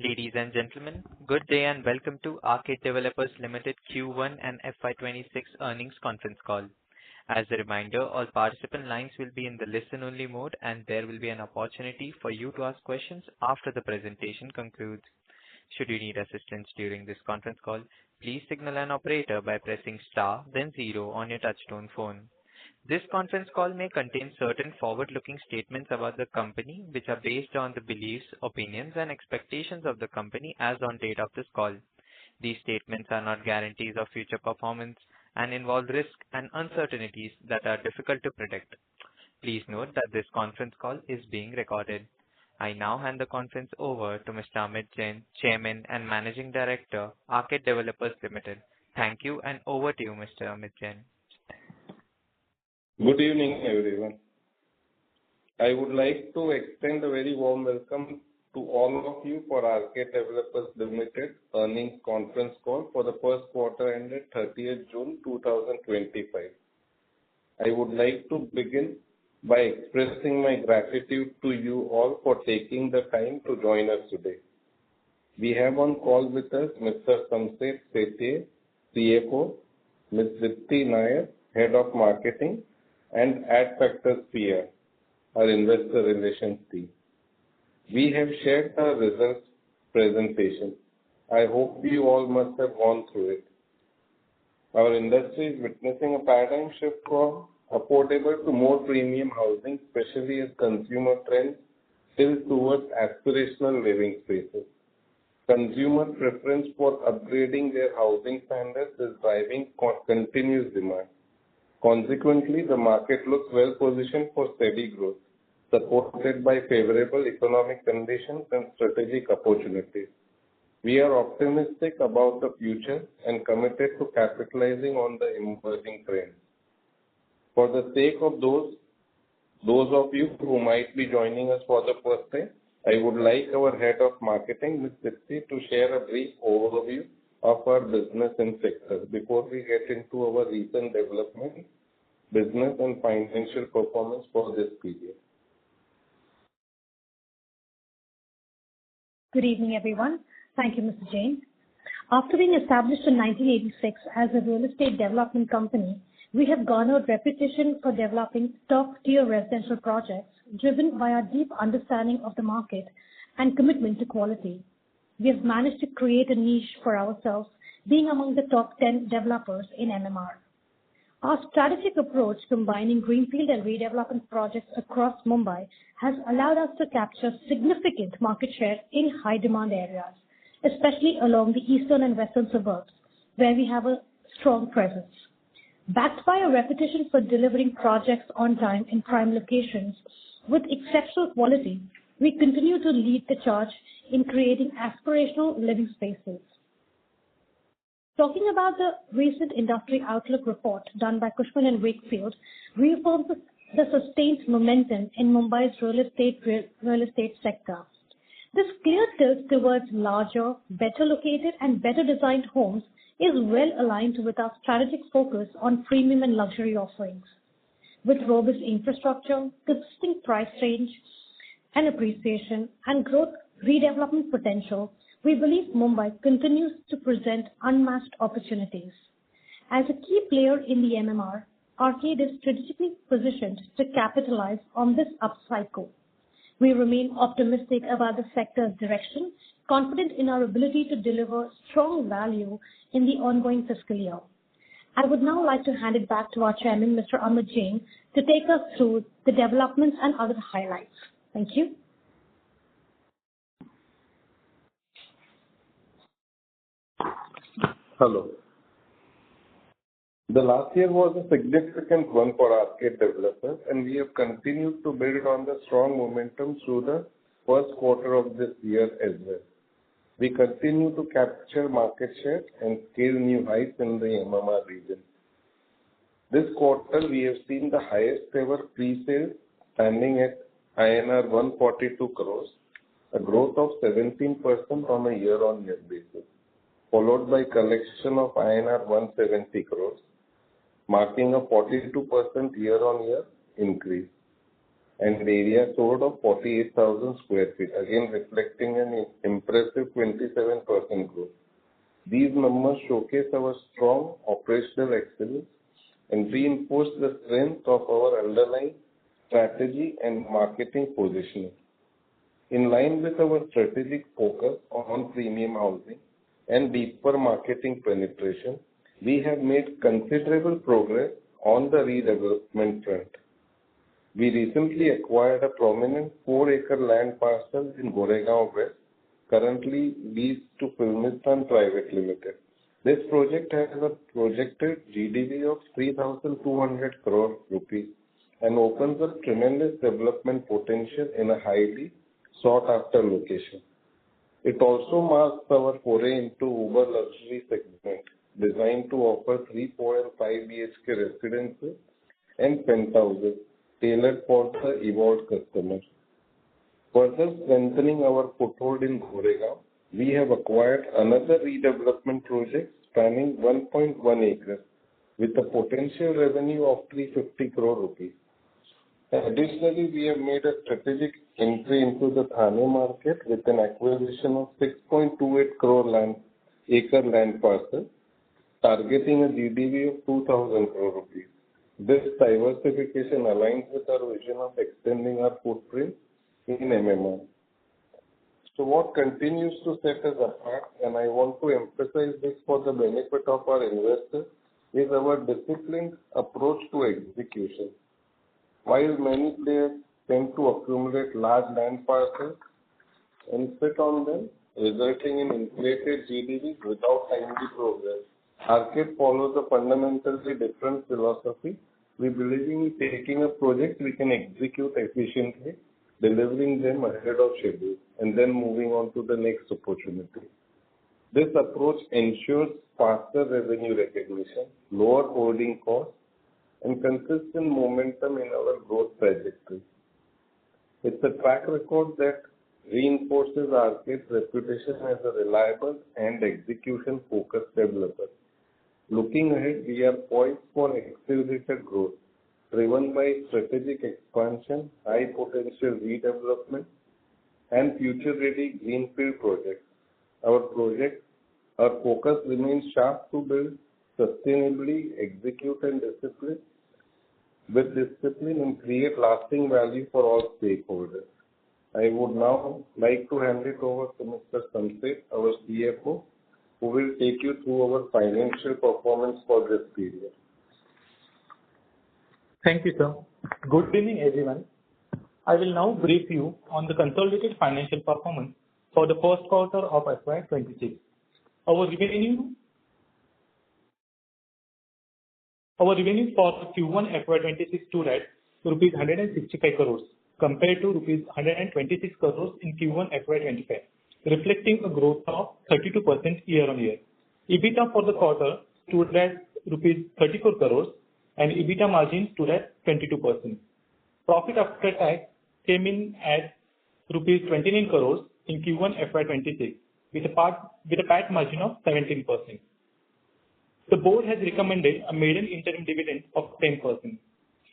Ladies and gentlemen, good day and welcome to Arkade Developers Limited Q1 and FY26 earnings conference call. As a reminder, all participant lines will be in the listen-only mode, and there will be an opportunity for you to ask questions after the presentation concludes. Should you need assistance during this conference call, please signal an operator by pressing star, then 0 on your touchtone phone. This conference call may contain certain forward-looking statements about the company, which are based on the beliefs, opinions, and expectations of the company as on date of this call. These statements are not guarantees of future performance and involve risks and uncertainties that are difficult to predict. Please note that this conference call is being recorded. I now hand the conference over to Mr. Amit Jain, Chairman and Managing Director, Arkade Developers Limited. Thank you, and over to you, Mr. Amit Jain. Good evening, everyone. I would like to extend a very warm welcome to all of you for Arkade Developers Limited earnings conference call for the first quarter ended 30th June 2025. I would like to begin by expressing my gratitude to you all for taking the time to join us today. We have on call with us Mr. Samset Sethi, CFO, Ms. Dipti Nair, Head of Marketing, and Adfactors PR, our investor relations team. We have shared our results presentation. I hope you all must have gone through it. Our industry is witnessing a paradigm shift from affordable to more premium housing, especially as consumer trends tilt towards aspirational living spaces. Consumer preference for upgrading their housing standards is driving continuous demand. Consequently, the market looks well positioned for steady growth, supported by favorable economic conditions and strategic opportunities. We are optimistic about the future and committed to capitalizing on the emerging trends. For the sake of those of you who might be joining us for the first time, I would like our Head of Marketing, Ms. Dipti, to share a brief overview of our business and sector before we get into our recent development, business and financial performance for this period. Good evening, everyone. Thank you, Mr. Jain. After being established in 1986 as a real estate development company, we have garnered reputation for developing top-tier residential projects driven by our deep understanding of the market and commitment to quality. We have managed to create a niche for ourselves, being among the top 10 developers in MMR. Our strategic approach, combining greenfield and redevelopment projects across Mumbai, has allowed us to capture significant market share in high-demand areas, especially along the eastern and western suburbs, where we have a strong presence. Backed by a reputation for delivering projects on time in prime locations with exceptional quality, we continue to lead the charge in creating aspirational living spaces. Talking about the recent industry outlook report done by Cushman & Wakefield, reaffirms the sustained momentum in Mumbai's real estate sector. This clear tilt towards larger, better located and better designed homes is well aligned with our strategic focus on premium and luxury offerings. With robust infrastructure, consistent price range and appreciation, and growth redevelopment potential, we believe Mumbai continues to present unmatched opportunities. As a key player in the MMR, Arkade is strategically positioned to capitalize on this upcycle. We remain optimistic about the sector's direction, confident in our ability to deliver strong value in the ongoing fiscal year. I would now like to hand it back to our chairman, Mr. Amit Jain, to take us through the developments and other highlights. Thank you. Hello. The last year was a significant one for Arkade Developers, and we have continued to build on the strong momentum through the first quarter of this year as well. We continue to capture market share and scale new heights in the MMR region. This quarter, we have seen the highest ever pre-sales standing at INR 142 crores, a growth of 17% on a year-on-year basis, followed by collection of INR 170 crores, marking a 42% year-on-year increase. and area sold of 48,000 square feet, again reflecting an impressive 27% growth. These numbers showcase our strong operational excellence and reinforce the strength of our underlying strategy and marketing positioning. In line with our strategic focus on premium housing and deeper marketing penetration, we have made considerable progress on the redevelopment front. We recently acquired a prominent 4-acre land parcel in Goregaon West, currently leased to Filmistan Private Limited. This project has a projected GDV of 3,200 crore rupees and opens up tremendous development potential in a highly sought-after location. It also marks our foray into uber luxury segment, designed to offer 3, 4, and 5 BHK residences and penthouses tailored for the evolved customers. Further strengthening our foothold in Goregaon, we have acquired another redevelopment project spanning 1.1 acres with a potential revenue of 350 crore rupees. Additionally, we have made a strategic entry into the Thane market with an acquisition of 6.28 crore acre land parcel, targeting a GDV of 2,000 crore rupees. This diversification aligns with our vision of extending our footprint in MMR. So what continues to set us apart, and I want to emphasize this for the benefit of our investors, is our disciplined approach to execution. While many players tend to accumulate large land parcels and sit on them, resulting in inflated GDVs without timely progress, Arkade follows a fundamentally different philosophy. We believe in taking a project we can execute efficiently, delivering them ahead of schedule, and then moving on to the next opportunity. This approach ensures faster revenue recognition, lower holding costs, and consistent momentum in our growth trajectory. It's a track record that reinforces Arkade's reputation as a reliable and execution-focused developer. Looking ahead, we are poised for accelerated growth, driven by strategic expansion, high-potential redevelopment, and future-ready greenfield projects. Our focus remains sharp to build sustainably, execute with discipline, and create lasting value for all stakeholders. I would now like to hand it over to Mr. Samset, our CFO, who will take you through our financial performance for this period. Thank you, sir. Good evening, everyone. I will now brief you on the consolidated financial performance for the first quarter of FY26. Our revenue for Q1 FY26 stood at rupees 165 crores compared to rupees 126 crores in Q1 FY25, reflecting a growth of 32% year-on-year. EBITDA for the quarter stood at rupees 34 crores and EBITDA margin stood at 22%. Profit after tax came in at rupees 29 crores in Q1 FY26 with a PAT margin of 17%. The board has recommended a maiden interim dividend of 10%.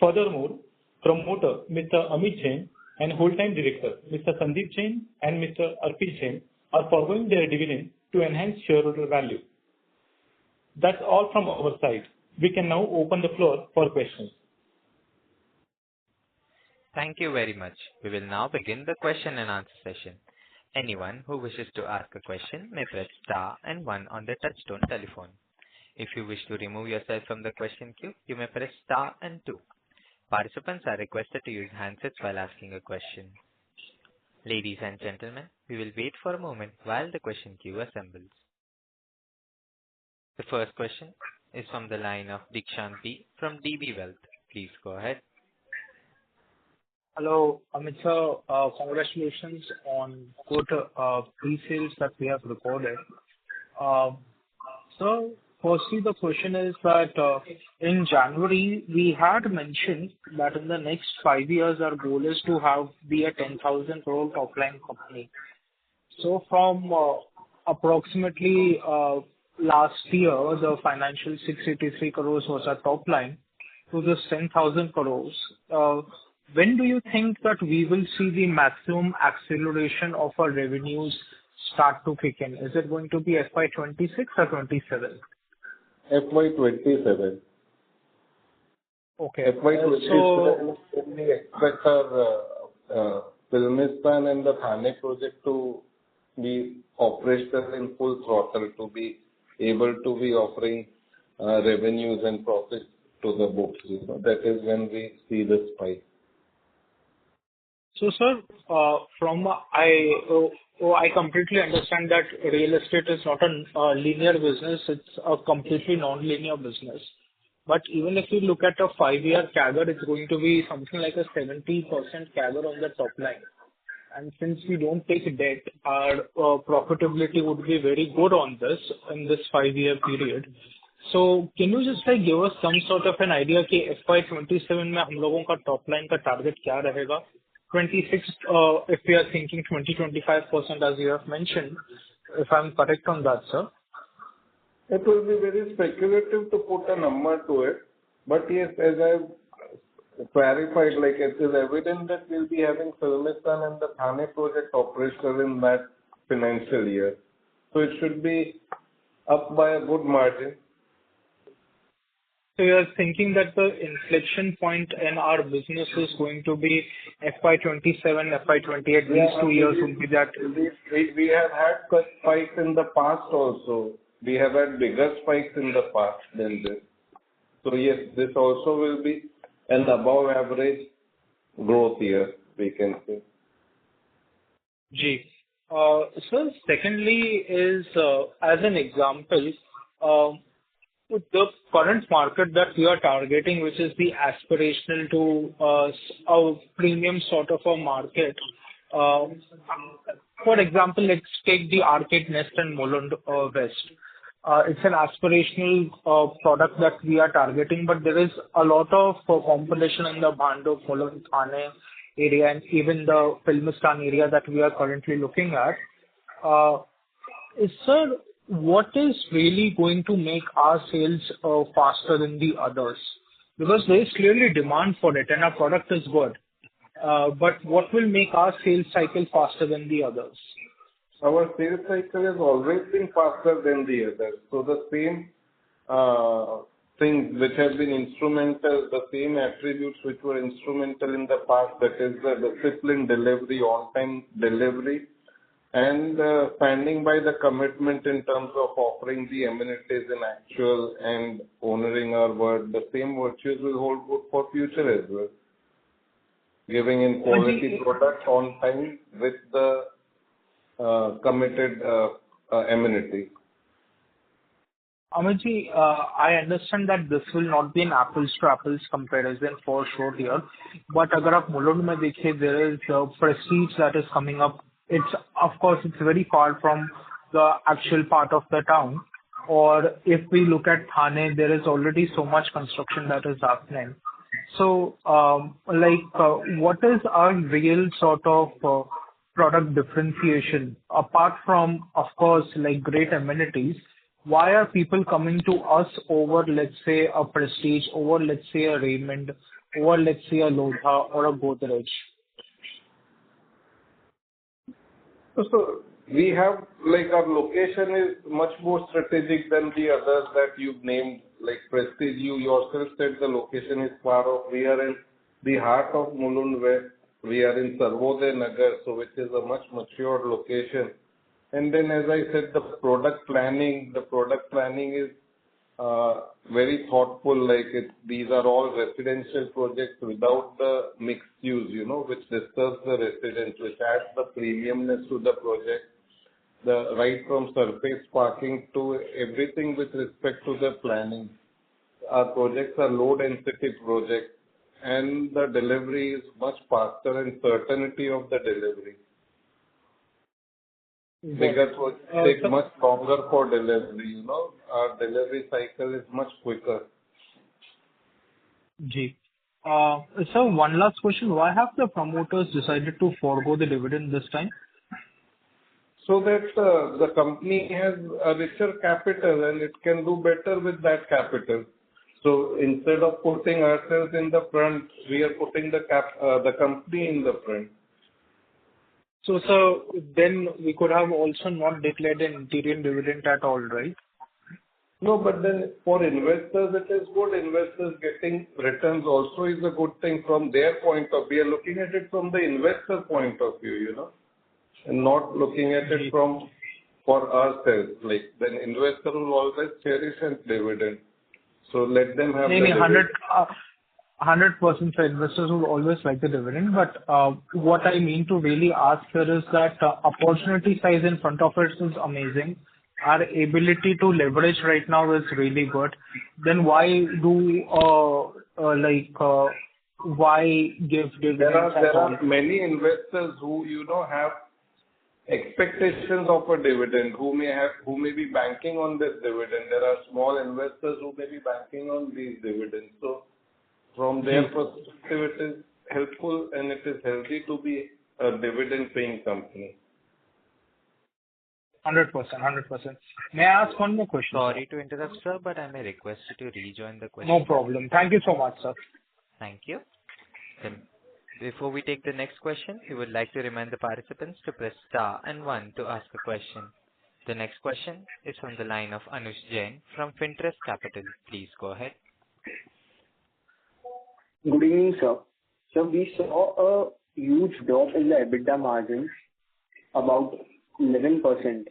Furthermore, promoter Mr. Amit Jain and whole-time director Mr. Sandeep Jain and Mr. Arpit Jain are foregoing their dividend to enhance shareholder value. That's all from our side. We can now open the floor for questions. Thank you very much. We will now begin the question and answer session. Anyone who wishes to ask a question may press star and 1 on their touchtone telephone. If you wish to remove yourself from the question queue, you may press star and 2. Participants are requested to use handsets while asking a question. Ladies and gentlemen, we will wait for a moment while the question queue assembles. The first question is from the line of Dikshant B from DB Wealth. Please go ahead. Hello, Amit sir. Congratulations on good pre-sales that we have recorded. So, firstly, the question is that in January, we had mentioned that in the next 5 years, our goal is to be a 10,000 crore top-line company. So, from approximately last year, the financial 683 crores was our top line to this 10,000 crores. when do you think that we will see the maximum acceleration of our revenues start to kick in? Is it going to be FY26 or 27? FY27. Okay. FY27, we expect our Filmistan and the Thane project to be operational in full throttle, to be able to be offering revenues and profits to the books. That is when we see the spike. So, sir, I completely understand that real estate is not a linear business. It's a completely non-linear business. But even if you look at a 5-year CAGR, it's going to be something like a 70% CAGR on the top line. And since we don't take debt, our profitability would be very good on this in this 5-year period. So can you just give us some sort of an idea कि FY27 में हम लोगों का top line का target क्या रहेगा? 26, if we are thinking 20-25% as you have mentioned, if I'm correct on that, sir. It will be very speculative to put a number to it. But yes, as I've clarified, it is evident that we'll be having Filmistan and the Thane project operational in that financial year. So it should be up by a good margin. So you're thinking that the inflection point in our business is going to be FY27, FY28, these 2 years will be that. We have had such spikes in the past also. We have had bigger spikes in the past than this. So yes, this also will be an above average growth year, we can say. Ji. So secondly is, as an example, the current market that we are targeting, which is the aspirational to a premium sort of a market. For example, let's take the Arcade Nest and Mulund West. It's an aspirational product that we are targeting, but there is a lot of competition in the Bhandup, Mulund, Thane area, and even the Filmistan area that we are currently looking at. Sir, what is really going to make our sales faster than the others? Because there is clearly demand for it and our product is good. But what will make our sales cycle faster than the others? Our sales cycle has always been faster than the others. So the same things which have been instrumental, the same attributes which were instrumental in the past, that is the disciplined delivery, on-time delivery, and standing by the commitment in terms of offering the amenities in actual and honoring our word, the same virtues will hold good for future as well. Giving in quality product on time with the committed amenity. Amitji, I understand that this will not be an apples to apples comparison for sure here. But अगर आप मुलुंड में देखिए, there is prestige that is coming up. It's of course it's very far from the actual part of the town. Or if we look at Thane, there is already so much construction that is happening. So, what is our real sort of product differentiation apart from, of course, great amenities? Why are people coming to us over, let's say, a Prestige, over, let's say, a Raymond, over, let's say, a Lodha or a Godrej? So we have, our location is much more strategic than the others that you've named. Like Prestige, you yourself said the location is far off. We are in the heart of Mulund West. We are in Sarvodaya Nagar, so which is a much matured location. And then, as I said, the product planning is very thoughtful. These are all residential projects without the mixed use, which disturbs the residents, which adds the premiumness to the project. The right from surface parking to everything with respect to the planning. Our projects are low density projects, and the delivery is much faster and certainty of the delivery. Bigger projects take much longer for delivery, Our delivery cycle is much quicker. Ji. So one last question. Why have the promoters decided to forego the dividend this time? So that the company has a richer capital and it can do better with that capital. So So instead of putting ourselves in the front, we are putting the company in the front. So, sir, then we could have also not declared an interim dividend at all, right? No, but then for investors, it is good. Investors getting returns also is a good thing from their point of view. We are looking at it from the investor point of view, and not looking at it from for ourselves. Like, then investor will always cherish a dividend. So let them have the dividend. 100%, sir. Investors would always like the dividend. But what I mean to really ask here is that opportunity size in front of us is amazing. Our ability to leverage right now is really good. Then why why give dividends at all? There are many investors who, have expectations of a dividend, who may be banking on this dividend. There are small investors who may be banking on these dividends. So from their perspective, it is helpful and it is healthy to be a dividend-paying company. 100%. May I ask one more question? Sorry to interrupt, sir, but I may request you to rejoin the question. No problem. Thank you so much, sir. Thank you. Then, before we take the next question, we would like to remind the participants to press star and 1 to ask a question. The next question is from the line of Anush Jain from Finterest Capital. Please go ahead. Good evening, sir. So we saw a huge drop in the EBITDA margin, about 11%.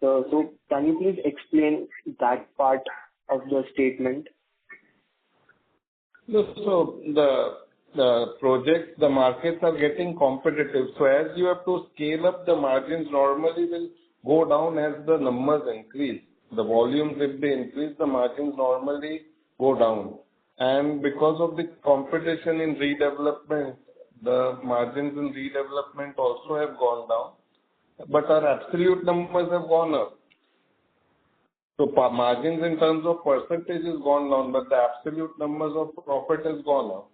So can you please explain that part of the statement? So the projects, the markets are getting competitive. So as you have to scale up, the margins normally will go down as the numbers increase. The volumes, if they increase, the margins normally go down. And because of the competition in redevelopment, the margins in redevelopment also have gone down. But our absolute numbers have gone up. So margins in terms of percentage has gone down, but the absolute numbers of profit has gone up.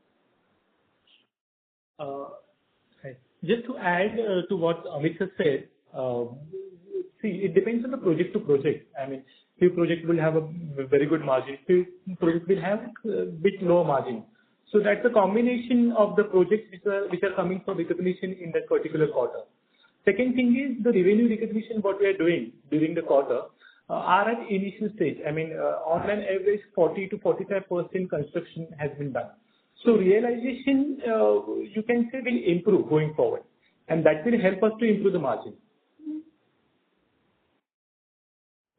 Just to add to what Amit has said, see, it depends on the project to project. I mean, few projects will have a very good margin, few projects will have a bit low margin. So that's a combination of the projects which are coming for recognition in that particular quarter. Second thing is the revenue recognition what we are doing during the quarter are at initial stage. I mean, on an average, 40 to 45% construction has been done. So realization, you can say, will improve going forward, and that will help us to improve the margin.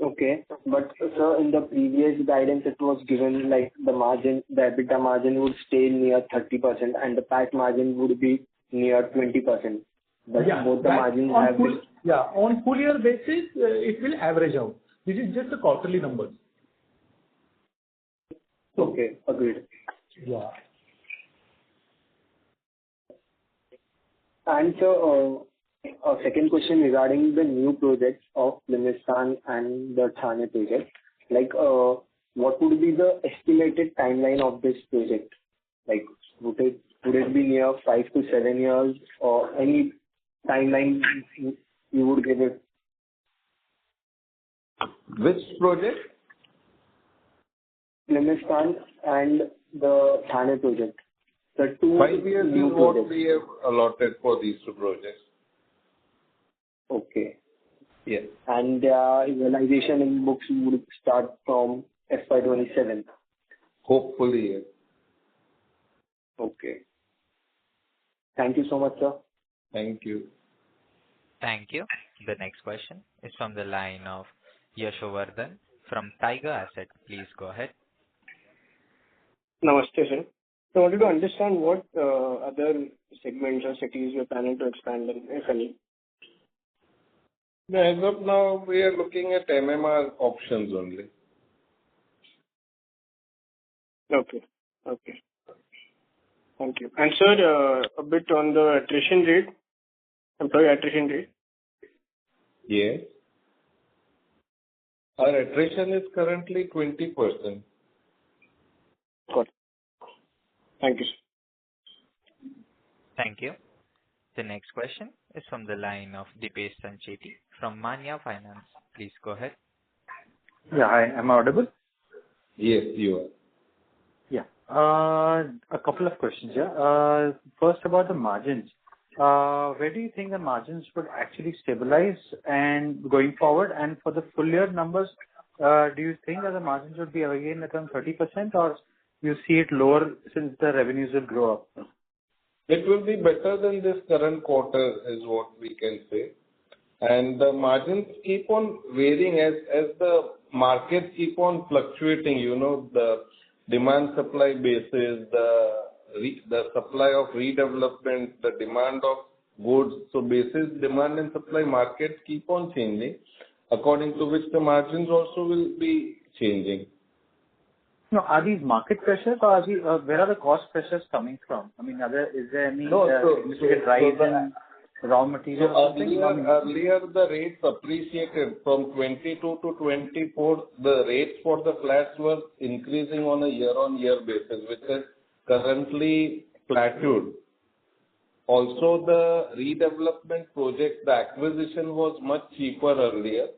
Okay, but sir, in the previous guidance, it was given like the EBITDA margin would stay near 30% and the PAT margin would be near 20%. But both the margins have been... on full year basis, it will average out. This is just the quarterly numbers. Okay, agreed. Yeah. And so, a second question regarding the new projects of Limistan and the Thane project. Like, what would be the estimated timeline of this project? Like, would it be near 5 to 7 years, or any timeline you would give it? Which project? Limistan and the Thane project. The two 5 years new is what projects. we have allotted for these two projects. Okay. Yes. And realization in books would start from FY27. Hopefully, yes. Okay. Thank you so much, sir. Thank you. Thank you. The next question is from the line of Yashovardhan from Tiger Asset. Please go ahead. Namaste, sir. So I wanted to understand what other segments or cities you're planning to expand in, if any. As of now, we are looking at MMR options only. Okay. Thank you. And sir, a bit on the attrition rate, employee attrition rate. Yes. Our attrition is currently 20%. Got it. Thank you, sir. Thank you. The next question is from the line of Dipesh Sancheti from Manya Finance. Please go ahead. Yeah, hi. Am I audible? Yes, you are. A couple of questions, yeah. First, about the margins. Where do you think the margins would actually stabilize and going forward? And for the full year numbers, do you think that the margins would be again around 30%, or you see it lower since the revenues will grow up? It will be better than this current quarter, is what we can say. And the margins keep on varying as the markets keep on fluctuating, the demand-supply basis, the supply of redevelopment, the demand of goods. So basis demand and supply markets keep on changing, according to which the margins also will be changing. No, are these market pressures, or where are the cost pressures coming from? I mean, is there any significant rise in raw material or something? Earlier, the rates appreciated from 22 to 24. The rates for the flats were increasing on a year-on-year basis, which is currently plateaued. Also, the redevelopment project, the acquisition was much cheaper earlier,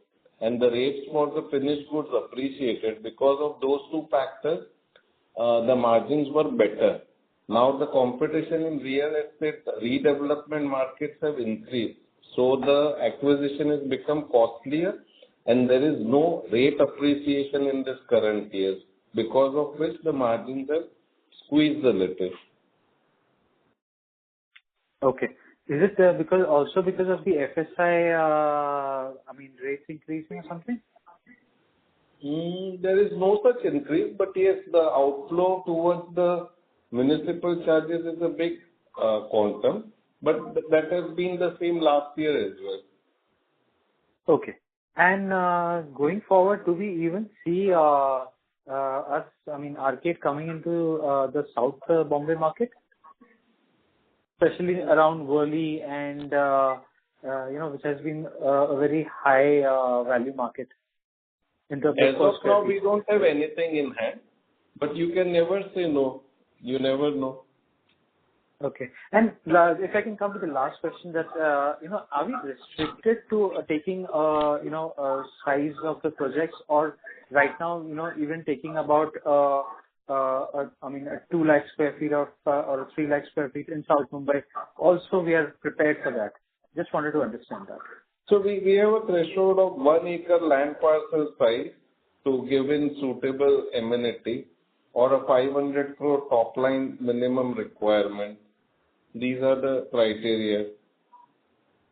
and the rates for the finished goods appreciated. Because of those two factors, the margins were better. Now the competition in real estate redevelopment markets have increased. So the acquisition has become costlier, and there is no rate appreciation in this current year, because of which the margins have squeezed a little. Okay. Is it because of the FSI, rates increasing or something? There is no such increase, but yes, the outflow towards the municipal charges is a big quantum, but that has been the same last year as well. Okay. And going forward, do we even see Arkade coming into the South Bombay market? Especially around Worli and, which has been a very high value market. As of now, we don't have anything in hand, but you can never say no. You never know. Okay. And if I can come to the last question, that are we restricted to taking size of the projects, or right now even taking about a 2 lakh square feet or 3 lakh square feet in South Mumbai? Also, we are prepared for that. Just wanted to understand that. So we have a threshold of 1 acre land parcel size to give in suitable amenity, or a 500 crore top line minimum requirement. These are the criteria.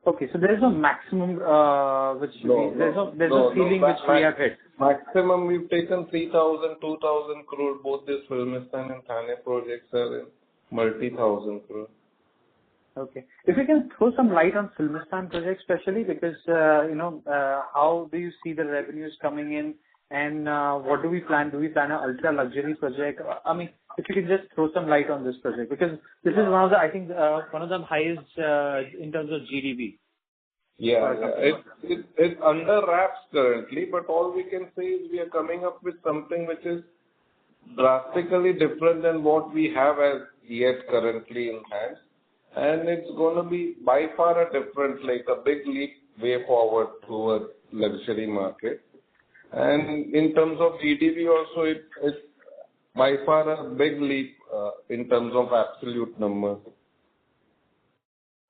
Okay, so there is no maximum there's no ceiling which we have hit. Maximum we've taken 3,000, 2,000 crore. Both these Filmistan and Thane projects are in multi-thousand crore. Okay. If you can throw some light on Filmistan project, especially because how do you see the revenues coming in, and what do we plan? Do we plan an ultra luxury project? If you could just throw some light on this project, because this is one of the highest in terms of GDP. Yeah. It's under wraps currently, but all we can say is we are coming up with something which is drastically different than what we have as yet currently in hand. And it's going to be by far a different, like a big leap way forward towards luxury market. And in terms of GDP also, it's by far a big leap in terms of absolute numbers.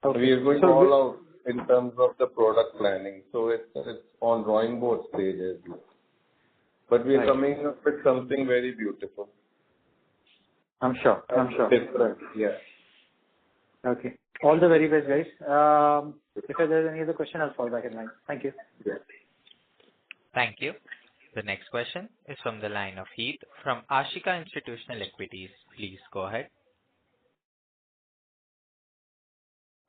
Okay. We are going all out in terms of the product planning. So it's on drawing board stages. But we are coming up with something very beautiful. I'm sure. Different, yeah. Okay. All the very best, guys. If there's any other question, I'll fall back in line. Thank you. Yeah. Thank you. The next question is from the line of Heath from Ashika Institutional Equities. Please go ahead.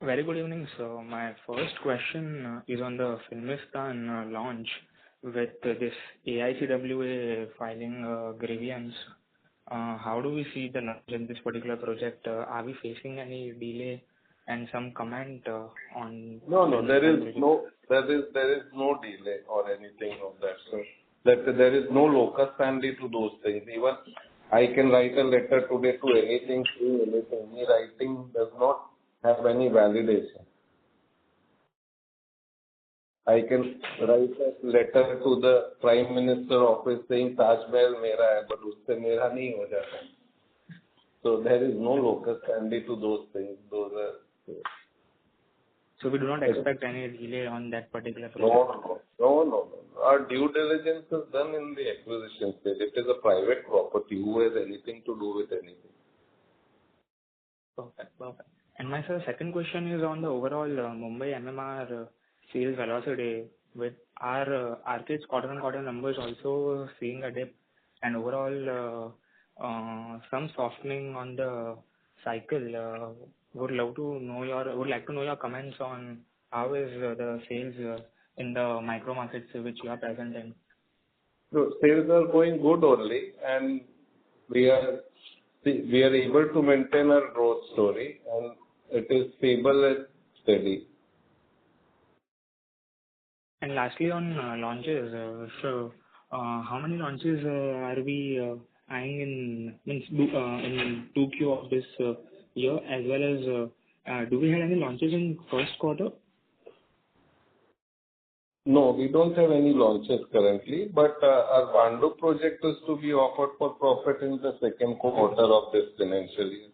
Very good evening, sir. My first question is on the Filmistan launch with this AICWA filing grievance. How do we see the launch in this particular project? Are we facing any delay, and some comment on? No. There is no delay or anything of that sort. There is no locus standi to those things. Even I can write a letter today to anything. Any writing does not have any validation. I can write a letter to the Prime Minister office saying Taj Mahal mera hai, but usse mera nahi ho jata. So there is no locus standi to those things. Those are. So we do not expect any delay on that particular project? No. Our due diligence is done in the acquisition stage. It is a private property. Who has anything to do with anything? Perfect. And my second question is on the overall Mumbai MMR sales velocity, with our Arcade's quarter-on-quarter numbers also seeing a dip, and overall some softening on the cycle. Would like to know your comments on how is the sales in the micro markets which you are present in. So sales are going good only, and we are able to maintain our growth story, and it is stable and steady. And lastly, on launches, so how many launches are we eyeing in 2Q of this year, as well as do we have any launches in first quarter? No, we don't have any launches currently, but our Bandu project is to be offered for profit in the second quarter of this financial year.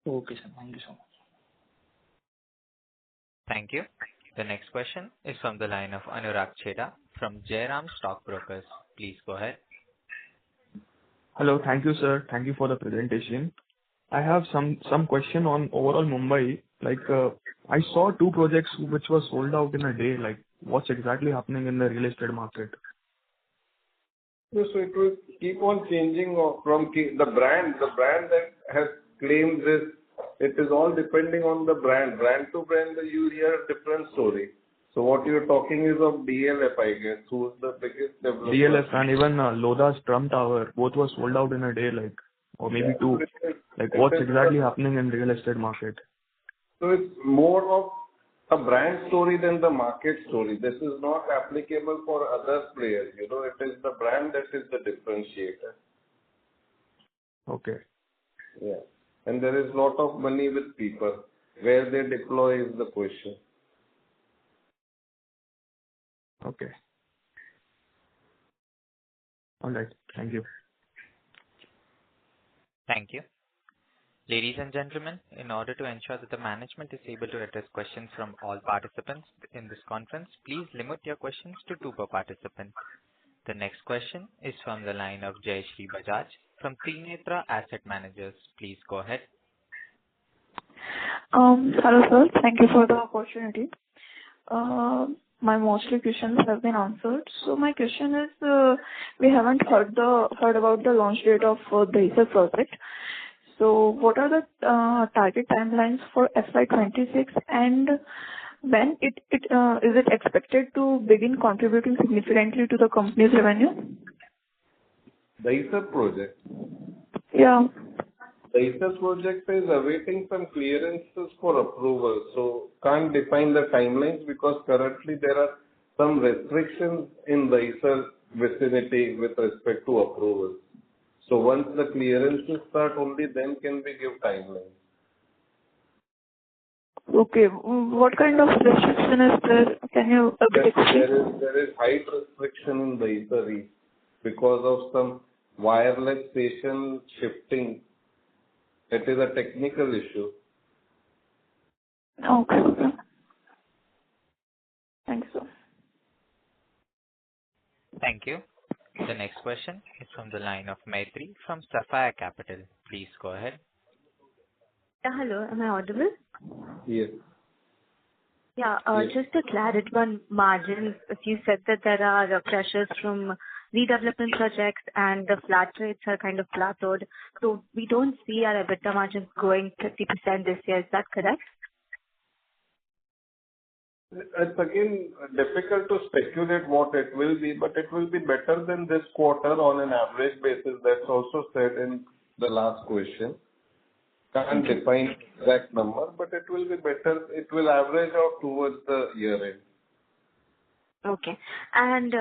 Okay, sir. Thank you so much. Thank you. The next question is from the line of Anurag Chheda from Jairam Stockbrokers. Please go ahead. Hello. Thank you, sir. Thank you for the presentation. I have some question on overall Mumbai. I saw 2 projects which were sold out in a day. What's exactly happening in the real estate market? So it will keep on changing from the brand. The brand that has claimed this, it is all depending on the brand. Brand to brand, you hear a different story. So what you're talking is of DLF, I guess, who's the biggest developer. DLF and even Lodha's Trump Tower, both were sold out in a day, or maybe 2. What's exactly happening in real estate market? So it's more of a brand story than the market story. This is not applicable for other players. It is the brand that is the differentiator. Okay. Yeah. And there is a lot of money with people. Where they deploy is the question. Okay. All right. Thank you. Thank you. Ladies and gentlemen, in order to ensure that the management is able to address questions from all participants in this conference, please limit your questions to 2 per participant. The next question is from the line of Jayashree Bajaj from Trinetra Asset Managers. Please go ahead. Hello, sir. Thank you for the opportunity. My mostly questions have been answered. So my question is, we haven't heard about the launch date of the Dahisar project. So what are the target timelines for FY26, and when is it expected to begin contributing significantly to the company's revenue? Dahisar project? Yeah. Dahisar project is awaiting some clearances for approval, so can't define the timelines because currently there are some restrictions in Dahisar vicinity with respect to approval. So once the clearances start, only then can we give timelines. Okay. What kind of restriction is there? Can you explain? There is height restriction in Dahisar because of some wireless station shifting. It is a technical issue. Okay. Thanks, sir. Thank you. The next question is from the line of Maitri from Sapphire Capital. Please go ahead. Hello, am I audible? Yes. Yeah, Yes. just a clarity on margins. You said that there are pressures from redevelopment projects and the flat rates are kind of plateaued. So we don't see our EBITDA margins going 50% this year. Is that correct? It's again difficult to speculate what it will be, but it will be better than this quarter on an average basis. That's also said in the last question. Can't define exact number, but it will be better. It will average out towards the year end. Okay. And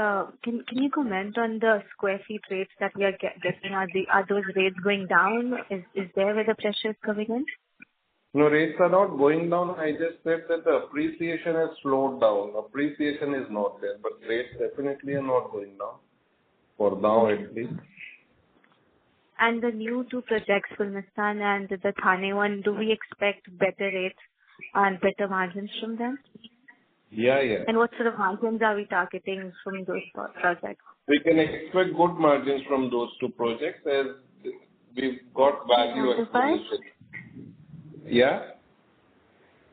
can you comment on the square feet rates that we are getting? Are those rates going down? Is there where the pressure is coming in? No, rates are not going down. I just said that the appreciation has slowed down. Appreciation is not there, but rates definitely are not going down, for now at least. And the new two projects, Filmistan and the Thane one, do we expect better rates and better margins from them? Yeah. And what sort of margins are we targeting from those projects? We can expect good margins from those two projects as we've got value acquisition. Yeah?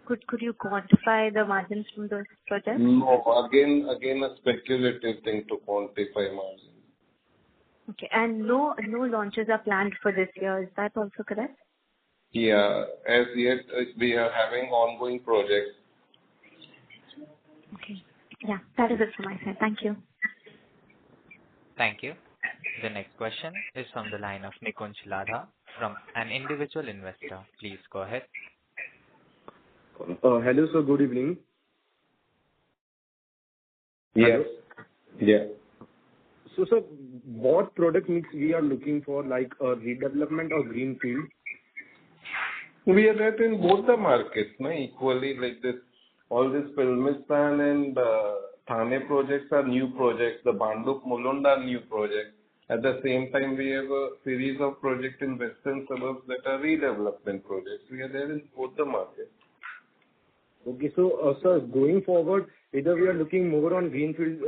Could you quantify the margins from those projects? No. Again, a speculative thing to quantify margins. Okay. And no launches are planned for this year. Is that also correct? Yeah. As yet, we are having ongoing projects. Okay. Yeah, that is it from my side. Thank you. Thank you. The next question is from the line of Nikunj Ladha from an individual investor. Please go ahead. Hello, sir. Good evening. Yes. Yeah. So, sir, what product mix we are looking for, like a redevelopment or greenfield? We are at in both the markets, equally, like this. All these Filmistan and Thane projects are new projects. The Banduk Mulund are new projects. At the same time, we have a series of projects in western suburbs that are redevelopment projects. We are there in both the markets. Okay, so sir, going forward, either we are looking more on greenfield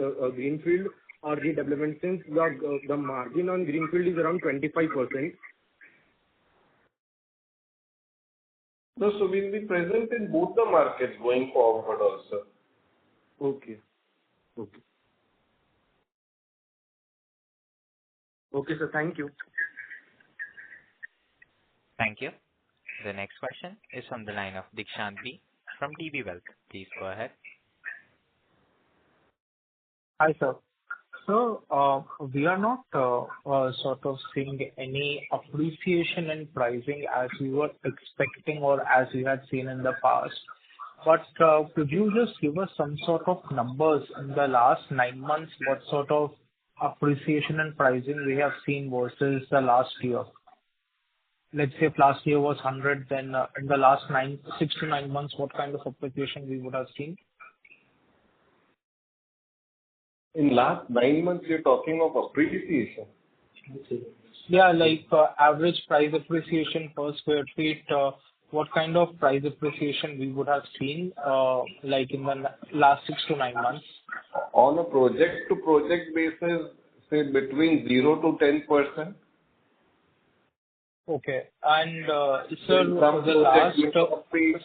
or redevelopment, since the margin on greenfield is around 25%. No, so we'll be present in both the markets going forward also. Okay, sir. Thank you. Thank you. The next question is from the line of Dikshant B from DB Wealth. Please go ahead. Hi, sir. So, we are not sort of seeing any appreciation in pricing as we were expecting or as we had seen in the past. But could you just give us some sort of numbers in the last 9 months, what sort of appreciation and pricing we have seen versus the last year? Let's say if last year was 100, then in the last 6 to 9 months, what kind of appreciation we would have seen? In last 9 months, you're talking of appreciation. Yeah, like average price appreciation per square feet. What kind of price appreciation we would have seen, like in the last 6 to 9 months? On a project-to-project basis, say between 0 to 10%. Okay. And sir, in some the last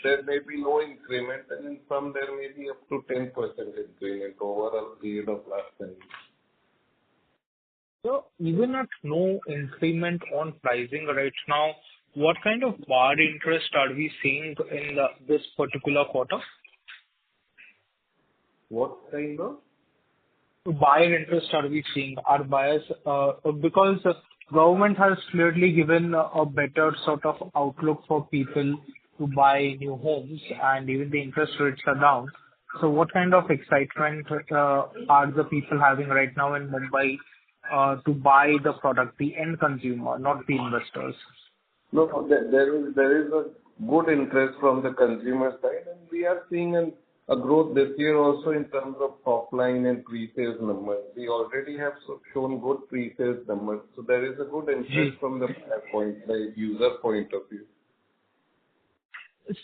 there may be no increment, and in some there may be up to 10% increment over a period of last 10 years. So even at no increment on pricing right now, what kind of bar interest are we seeing in this particular quarter? What kind of? Buyer interest are we seeing? Are buyers, because government has clearly given a better sort of outlook for people to buy new homes, and even the interest rates are down. So what kind of excitement are the people having right now in Mumbai to buy the product, the end consumer, not the investors? No, there is a good interest from the consumer side, and we are seeing a growth this year also in terms of top line and pre-sales numbers. We already have shown good pre-sales numbers, so there is a good interest from the user point of view.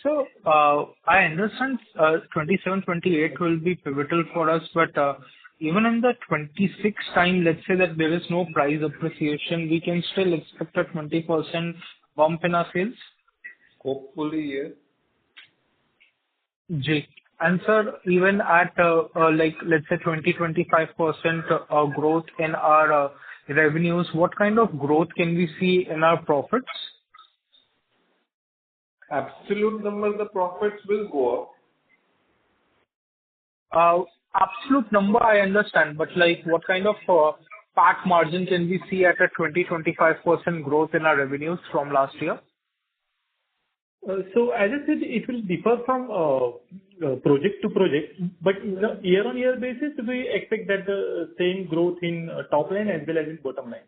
So, I understand 27, 28 will be pivotal for us, but even in the 26 time, let's say that there is no price appreciation, we can still expect a 20% bump in our sales? Hopefully, yes. Ji. And sir, even at like let's say 20-25% growth in our revenues, what kind of growth can we see in our profits? Absolute number, the profits will go up. Absolute number, I understand, but like what kind of PAT margin can we see at a 20-25% growth in our revenues from last year? So as I said, it will differ from project to project, but in a year-on-year basis, we expect that the same growth in top line as well as in bottom line.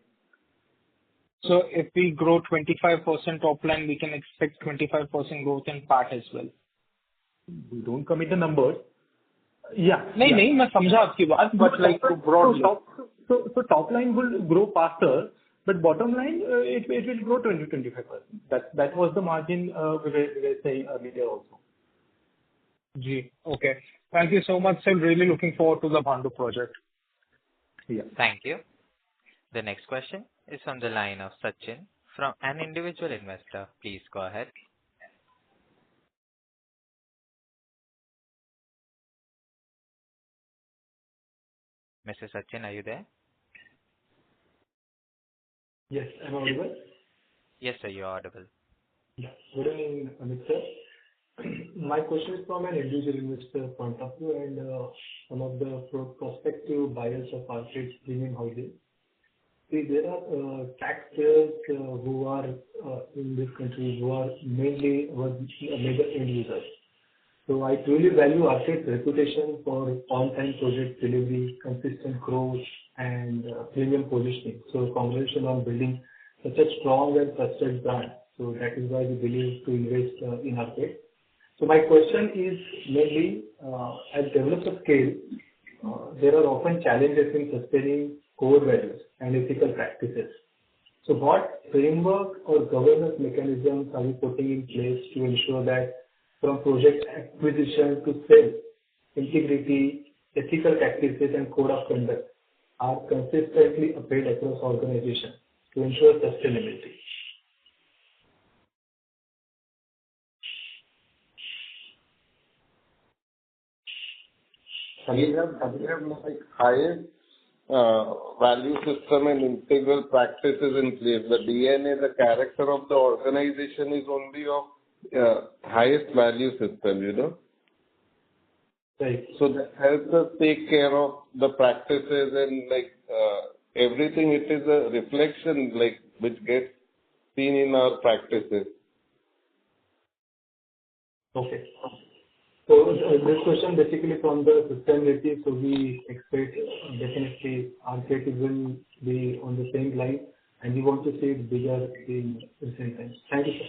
So if we grow 25% top line, we can expect 25% growth in PAT as well. We don't commit the numbers. Yeah. नहीं मैं समझा आपकी बात, but like broadly. So top line will grow faster, But bottom line, it will grow 20-25%. That was the margin we were saying earlier also. Okay. Thank you so much. I'm really looking forward to the Bhandup project. Yeah. Thank you. The next question is from the line of Sachin from an individual investor. Please go ahead. Mr. Sachin, are you there? Yes, am I audible? Yes, sir, you're audible. Yeah. Good evening, Amit sir. My question is from an individual investor point of view and some of the prospective buyers of Arkade's premium housing. See, there are taxpayers who are in this country who are mainly major end users. So I truly value Arkade's reputation for on-time project delivery, consistent growth, and premium positioning. So congratulations on building such a strong and trusted brand. So that is why we believe to invest in Arkade. So my question is mainly at developer scale, there are often challenges in sustaining core values and ethical practices. So what framework or governance mechanisms are you putting in place to ensure that from project acquisition to sale, integrity, ethical practices and code of conduct are consistently upheld across organizations to ensure sustainability? We have like highest value system and integral practices in place. The DNA, the character of the organization is only of highest value system, you know. Right. So that helps us take care of the practices and like everything. It is a reflection like which gets seen in our practices. Okay. So this question basically from the sustainability, so we expect definitely Arkade will be on the same line and we want to see it bigger in recent times. Thank you, sir.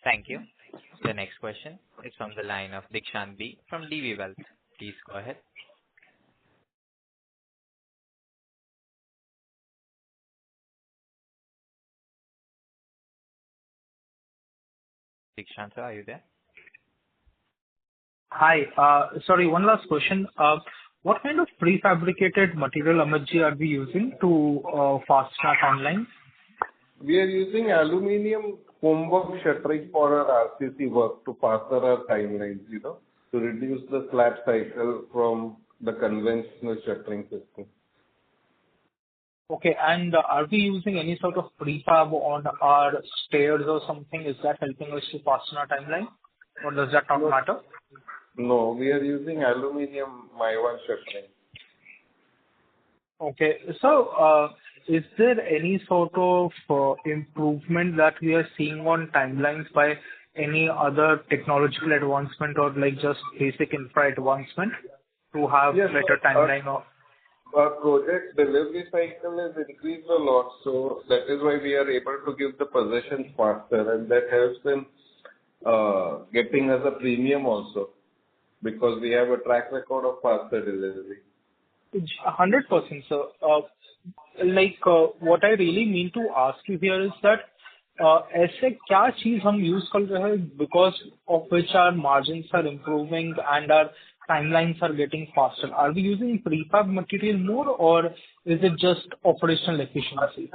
Thank you. The next question is from the line of Dikshant B from DV Wealth. Please go ahead. Dikshant, sir, are you there? Hi. Sorry, one last question. What kind of prefabricated material, Amitji, are we using to fasten our timeline? We are using aluminium homework shuttering for our RCC work to fasten our timelines, you know, to reduce the slab cycle from the conventional shuttering system. Okay, and are we using any sort of prefab on our stairs or something? Is that helping us to fasten our timeline? Or does that not matter? No, we are using aluminium Maiwan shuttering. Okay, so is there any sort of improvement that we are seeing on timelines by any other technological advancement or like just basic infra advancement to have better timeline? Our project delivery cycle has increased a lot, so that is why we are able to give the possessions faster, and that helps in getting us a premium also, because we have a track record of faster delivery. 100%, sir. What I really mean to ask you here is that ऐसे क्या चीज हम use कर रहे हैं because of which our margins are improving and our timelines are getting faster? Are we using prefab material more or is it just operational efficiency?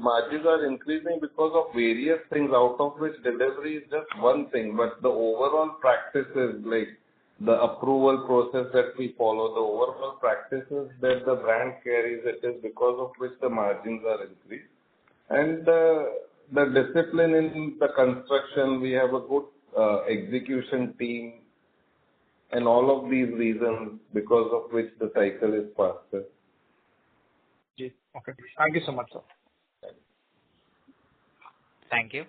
Margins are increasing because of various things, out of which delivery is just one thing, but the overall practices like the approval process that we follow, the overall practices that the brand carries, it is because of which the margins are increased. And the discipline in the construction, we have a good execution team, and all of these reasons because of which the cycle is faster. Okay. Thank you so much, sir. Thank you.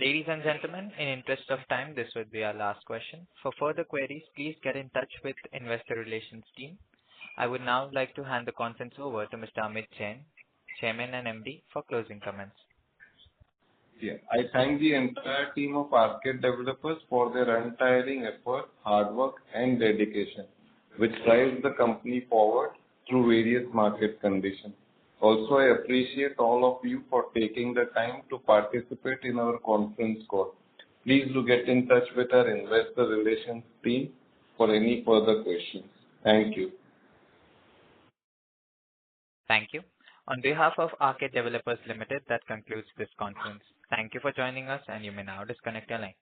Ladies and gentlemen, in interest of time, this would be our last question. For further queries, please get in touch with Investor Relations team. I would now like to hand the conference over to Mr. Amit Jain, Chairman and MD, for closing comments. Yeah, I thank the entire team of Arkade Developers for their untiring effort, hard work, and dedication, which drives the company forward through various market conditions. Also, I appreciate all of you for taking the time to participate in our conference call. Please do get in touch with our investor relations team for any further questions. Thank you. Thank you. On behalf of Arkade Developers Limited, that concludes this conference. Thank you for joining us, and you may now disconnect your line.